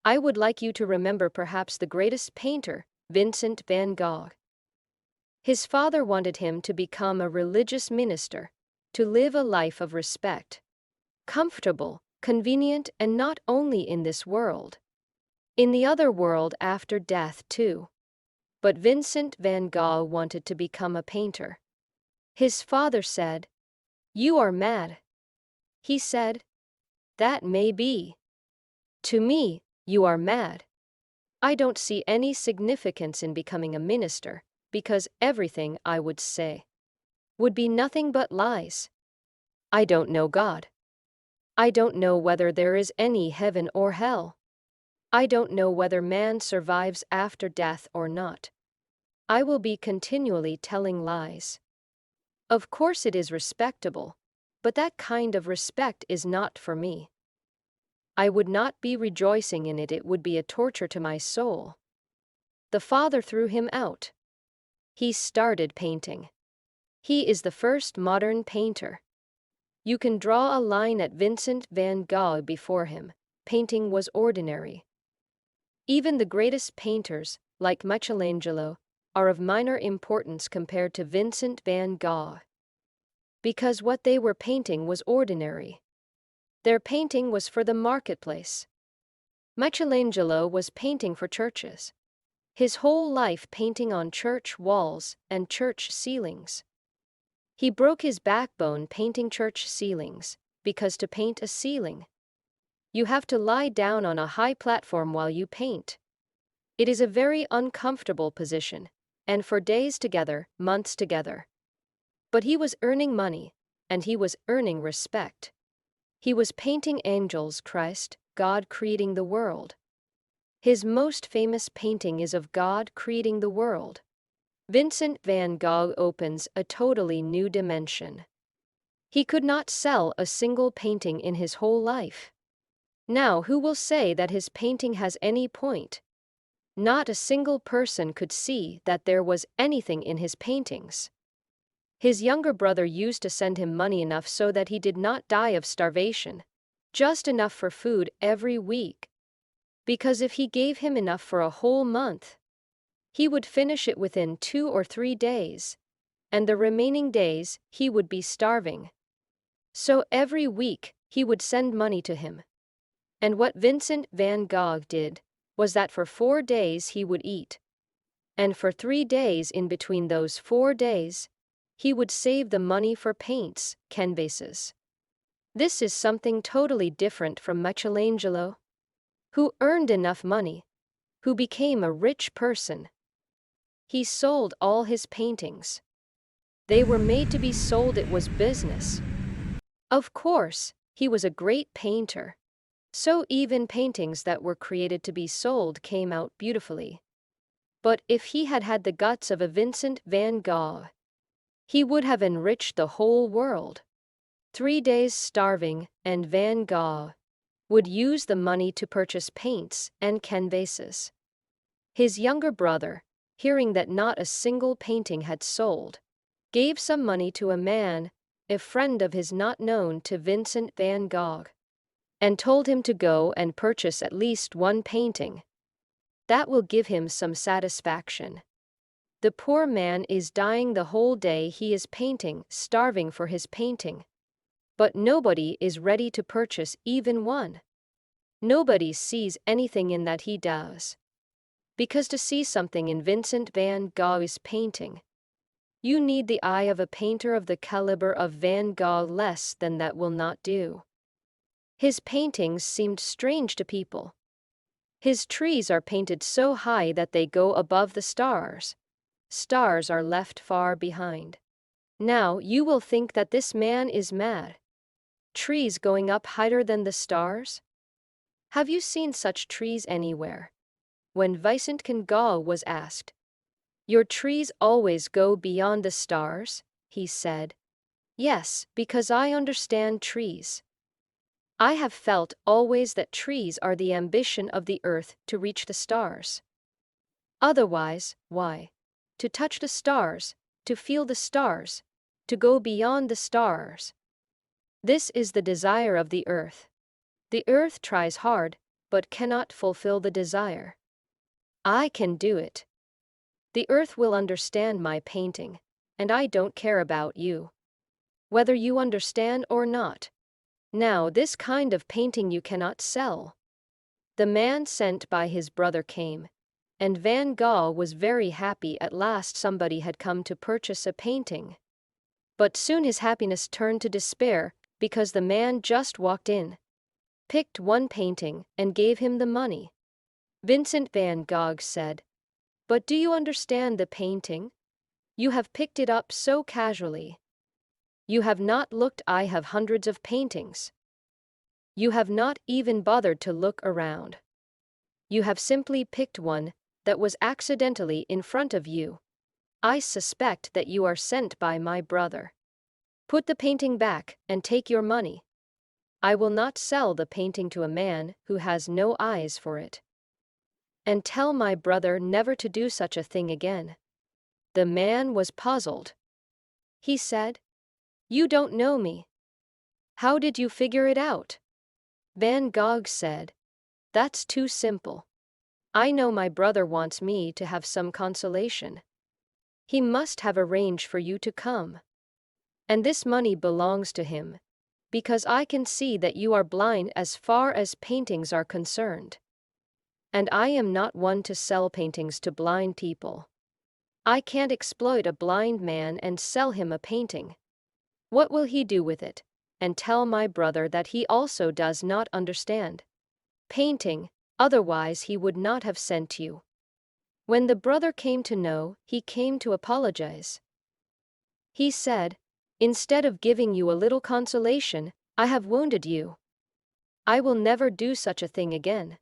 I would like you to remember perhaps the greatest painter, Vincent van Gogh. His father wanted him to become a religious minister, to live a life of respect, comfortable, convenient, and not only in this world, in the other world after death too. But Vincent van Gogh wanted to become a painter. His father said, "You are mad." He said, "That may be. To me, you are mad. I don't see any significance in becoming a minister, because everything I would say would be nothing but lies. I don't know God. I don't know whether there is any heaven or hell. I don't know whether man survives after death or not. I will be continually telling lies. Of course it is respectable, but that kind of respect is not for me. I would not be rejoicing in it, it would be a torture to my soul." The father threw him out. He started painting. He is the first modern painter. You can draw a line at Vincent van Gogh before him. Painting was ordinary. Even the greatest painters, like Michelangelo, are of minor importance compared to Vincent van Gogh. Because what they were painting was ordinary. Their painting was for the marketplace. Michelangelo was painting for churches. His whole life painting on church walls and church ceilings. He broke his backbone painting church ceilings, because to paint a ceiling, you have to lie down on a high platform while you paint. It is a very uncomfortable position, and for days together, months together. But he was earning money, and he was earning respect. He was painting angels, Christ, God creating the world. His most famous painting is of God creating the world. Vincent van Gogh opens a totally new dimension. He could not sell a single painting in his whole life. Now who will say that his painting has any point? Not a single person could see that there was anything in his paintings. His younger brother used to send him money enough so that he did not die of starvation, just enough for food every week. Because if he gave him enough for a whole month, he would finish it within 2 or 3 days, and the remaining days he would be starving. So every week he would send money to him. And what Vincent van Gogh did was that for 4 days he would eat, and for 3 days in between those 4 days, he would save the money for paints, canvases. This is something totally different from Michelangelo, who earned enough money, who became a rich person. He sold all his paintings. They were made to be sold, it was business. Of course, he was a great painter. So even paintings that were created to be sold came out beautifully. But if he had had the guts of a Vincent van Gogh, he would have enriched the whole world. 3 days starving, and Van Gogh would use the money to purchase paints and canvases. His younger brother, hearing that not a single painting had sold, gave some money to a man, a friend of his not known to Vincent van Gogh, and told him to go and purchase at least 1 painting. That will give him some satisfaction. The poor man is dying the whole day he is painting, starving for his painting. But nobody is ready to purchase even 1. Nobody sees anything in that he does. Because to see something in Vincent van Gogh's painting, you need the eye of a painter of the caliber of Van Gogh. Less than that will not do. His paintings seemed strange to people. His trees are painted so high that they go above the stars. Stars are left far behind. Now you will think that this man is mad. Trees going up higher than the stars? Have you seen such trees anywhere? When Vincent van Gogh was asked, "Your trees always go beyond the stars?" he said, "Yes, because I understand trees. I have felt always that trees are the ambition of the earth to reach the stars. Otherwise, why? To touch the stars, to feel the stars, to go beyond the stars. This is the desire of the earth. The earth tries hard, but cannot fulfill the desire. I can do it. The earth will understand my painting, and I don't care about you, whether you understand or not. Now, this kind of painting you cannot sell. The man sent by his brother came, and Van Gogh was very happy. At last somebody had come to purchase a painting. But soon his happiness turned to despair, because the man just walked in, picked one painting, and gave him the money. Vincent van Gogh said, "But do you understand the painting? You have picked it up so casually. You have not looked. I have hundreds of paintings. You have not even bothered to look around. You have simply picked one that was accidentally in front of you. I suspect that you are sent by my brother. Put the painting back and take your money. I will not sell the painting to a man who has no eyes for it. And tell my brother never to do such a thing again." The man was puzzled. He said, "You don't know me. How did you figure it out?" Van Gogh said, "That's too simple. I know my brother wants me to have some consolation. He must have arranged for you to come. And this money belongs to him, because I can see that you are blind as far as paintings are concerned. And I am not one to sell paintings to blind people. I can't exploit a blind man and sell him a painting. What will he do with it? And tell my brother that he also does not understand painting, otherwise he would not have sent you." When the brother came to know, he came to apologize. He said, "Instead of giving you a little consolation, I have wounded you. I will never do such a thing again."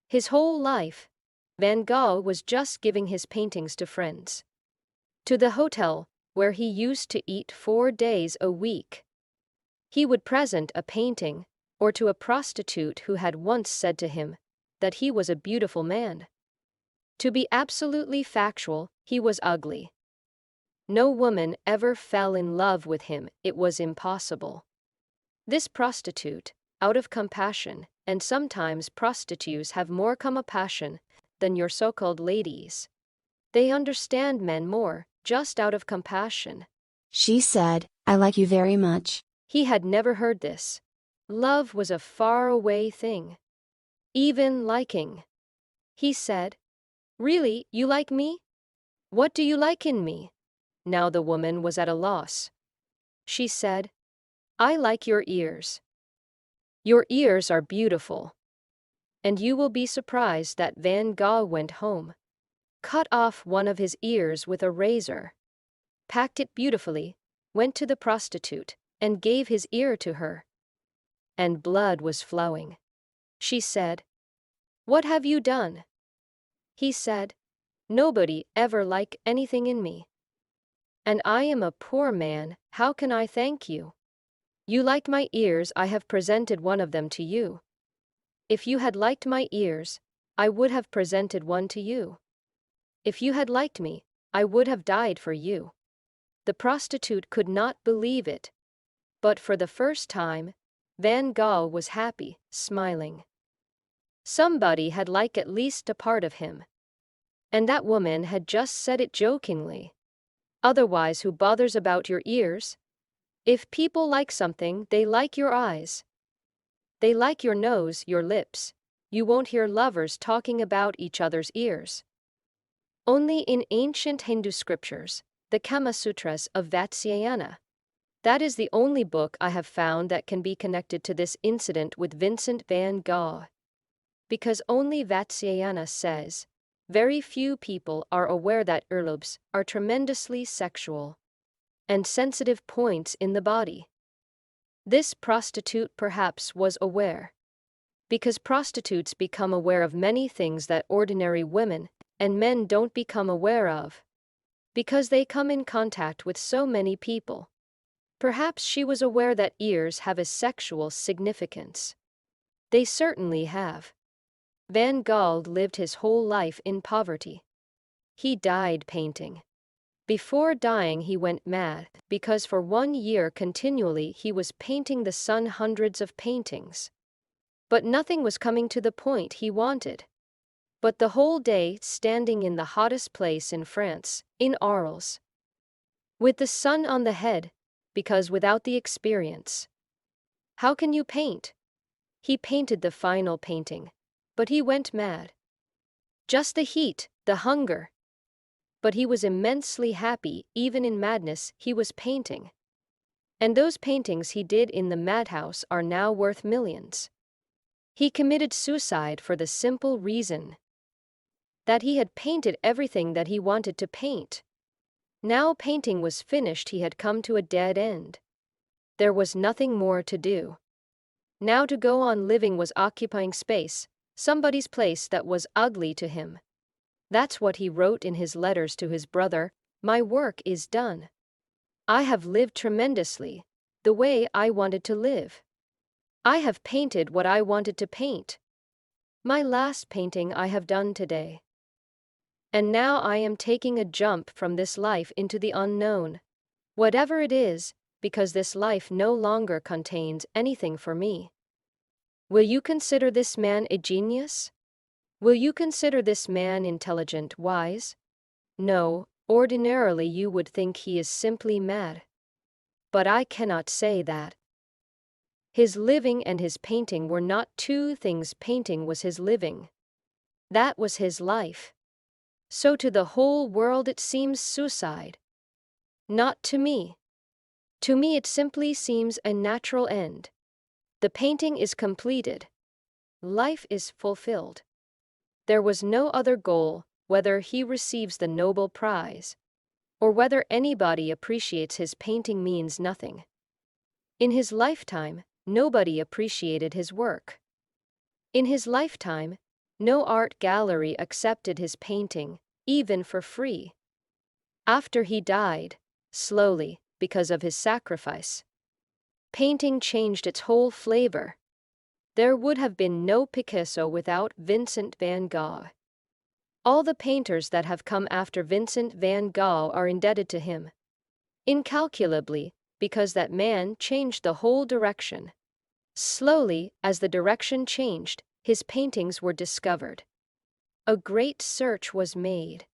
His whole life, Van Gogh was just giving his paintings to friends, to the hotel where he used to eat 4 days a week. He would present a painting, or to a prostitute who had once said to him that he was a beautiful man. To be absolutely factual, he was ugly. No woman ever fell in love with him. It was impossible. This prostitute, out of compassion, and sometimes prostitutes have more compassion than your so-called ladies. They understand men more, just out of compassion. She said, "I like you very much." He had never heard this. Love was a far-away thing. Even liking. He said, "Really, you like me? What do you like in me?" Now the woman was at a loss. She said, "I like your ears. Your ears are beautiful." And you will be surprised that Van Gogh went home, cut off one of his ears with a razor, packed it beautifully, went to the prostitute, and gave his ear to her. And blood was flowing. She said, "What have you done?" He said, "Nobody ever liked anything in me. And I am a poor man. How can I thank you? You like my ears. I have presented one of them to you. If you had liked my ears, I would have presented one to you. If you had liked me, I would have died for you." The prostitute could not believe it. But for the first time, Van Gogh was happy, smiling. Somebody had liked at least a part of him. And that woman had just said it jokingly. Otherwise, who bothers about your ears? If people like something, they like your eyes. They like your nose, your lips. You won't hear lovers talking about each other's ears. Only in ancient Hindu scriptures, the Kama Sutras of Vatsyayana. That is the only book I have found that can be connected to this incident with Vincent van Gogh. Because only Vatsyayana says, very few people are aware that earlobes are tremendously sexual and sensitive points in the body. This prostitute perhaps was aware. Because prostitutes become aware of many things that ordinary women and men don't become aware of. Because they come in contact with so many people. Perhaps she was aware that ears have a sexual significance. They certainly have. Van Gogh lived his whole life in poverty. He died painting. Before dying he went mad, because for 1 year continually he was painting the sun hundreds of paintings. But nothing was coming to the point he wanted. But the whole day standing in the hottest place in France, in Arles, with the sun on the head, because without the experience, how can you paint? He painted the final painting, but he went mad. Just the heat, the hunger. But he was immensely happy, even in madness, he was painting. And those paintings he did in the madhouse are now worth millions. He committed suicide for the simple reason that he had painted everything that he wanted to paint. Now painting was finished, he had come to a dead end. There was nothing more to do. Now to go on living was occupying space, somebody's place that was ugly to him. That's what he wrote in his letters to his brother, "My work is done. I have lived tremendously, the way I wanted to live. I have painted what I wanted to paint. My last painting I have done today. And now I am taking a jump from this life into the unknown, whatever it is, because this life no longer contains anything for me." Will you consider this man a genius? Will you consider this man intelligent, wise? No, ordinarily you would think he is simply mad. But I cannot say that. His living and his painting were not two things. Painting was his living. That was his life. So to the whole world it seems suicide. Not to me. To me it simply seems a natural end. The painting is completed. Life is fulfilled. There was no other goal, whether he receives the Nobel Prize, or whether anybody appreciates his painting means nothing. In his lifetime, nobody appreciated his work. In his lifetime, no art gallery accepted his painting, even for free. After he died, slowly, because of his sacrifice, painting changed its whole flavor. There would have been no Picasso without Vincent van Gogh. All the painters that have come after Vincent van Gogh are indebted to him, incalculably, because that man changed the whole direction. Slowly, as the direction changed, his paintings were discovered. A great search was made.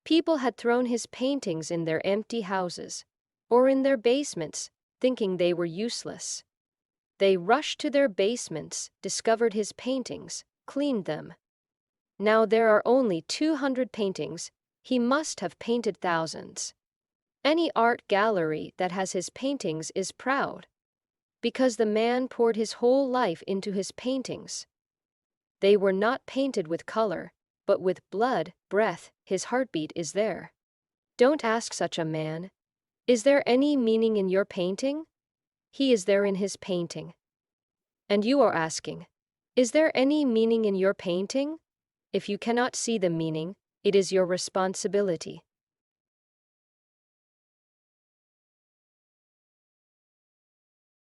People had thrown his paintings in their empty houses, or in their basements, thinking they were useless. They rushed to their basements, discovered his paintings, cleaned them. Now there are only 200 paintings. He must have painted thousands. Any art gallery that has his paintings is proud, because the man poured his whole life into his paintings. They were not painted with color, but with blood, breath. His heartbeat is there. Don't ask such a man, "Is there any meaning in your painting?" He is there in his painting. And you are asking, "Is there any meaning in your painting?" If you cannot see the meaning, it is your responsibility.